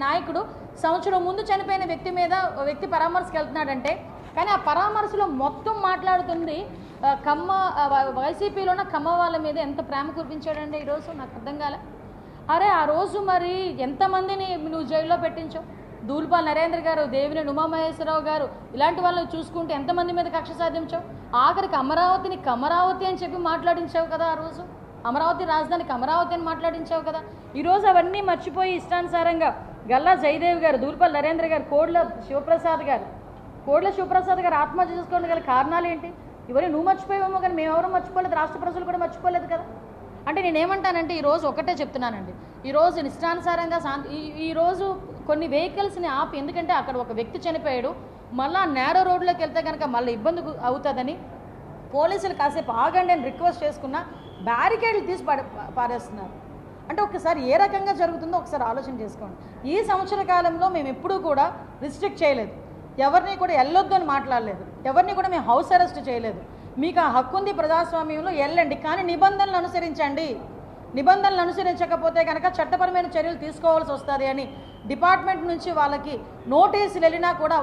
నాయకుడు సంవత్సరం ముందు చనిపోయిన వ్యక్తి పరామర్శకు వెళ్తున్నాడంటే, కానీ ఆ పరామర్శలో మొత్తం మాట్లాడుతుంది వైసీపీలో ఉన్న కమ్మ వాళ్ళ మీద ఎంత ప్రేమ కురిపించాడండి ఈరోజు. నాకు అర్థం కాలే. అరే ఆ రోజు మరి ఎంతమందిని నువ్వు జైల్లో పెట్టించావు? దూల్పాల్ నరేంద్ర గారు, దేవినేని ఉమామహేశ్వరరావు గారు, ఇలాంటి వాళ్ళని చూసుకుంటే ఎంతమంది మీద కక్ష సాధించావు? ఆఖరికి అమరావతిని కమరావతి అని చెప్పి మాట్లాడించావు కదా ఆ రోజు. అమరావతి రాజధానికి అమరావతి అని మాట్లాడించావు కదా. ఈరోజు అవన్నీ మర్చిపోయి ఇష్టానుసారంగా గల్లా జయదేవ్ గారు, దూల్పాల్ నరేంద్ర గారు, కోడ్ల శివప్రసాద్ గారు ఆత్మహత్య చేసుకోవడం గల కారణాలు ఏంటి? ఇవన్నీ నువ్వు మర్చిపోయావేమో, కానీ మేమెవరూ మర్చిపోలేదు, రాష్ట్ర ప్రజలు కూడా మర్చిపోలేదు కదా. అంటే నేనేమంటానంటే ఈరోజు ఒకటే చెప్తున్నానండి, ఈరోజు ఇష్టానుసారంగా ఈరోజు కొన్ని వెహికల్స్ని ఆపి, ఎందుకంటే అక్కడ ఒక వ్యక్తి చనిపోయాడు, మళ్ళీ నేరో రోడ్లోకి వెళ్తే కనుక మళ్ళీ ఇబ్బంది అవుతుందని పోలీసులు కాసేపు ఆగండి అని రిక్వెస్ట్ చేసుకున్న బ్యారికేడ్లు తీసి పారేస్తున్నారు. అంటే ఒకసారి ఏ రకంగా జరుగుతుందో ఒకసారి ఆలోచన చేసుకోండి. ఈ సంవత్సర కాలంలో మేము ఎప్పుడూ కూడా రిస్ట్రిక్ట్ చేయలేదు, ఎవరిని కూడా వెళ్ళొద్దు అని మాట్లాడలేదు, ఎవరిని కూడా మేము హౌస్ అరెస్ట్ చేయలేదు. మీకు ఆ హక్కు ఉంది ప్రజాస్వామ్యంలో, వెళ్ళండి, కానీ నిబంధనలు అనుసరించండి. నిబంధనలు అనుసరించకపోతే కనుక చట్టపరమైన చర్యలు తీసుకోవాల్సి వస్తుంది అని డిపార్ట్మెంట్ నుంచి వాళ్ళకి నోటీసులు వెళ్ళినా కూడా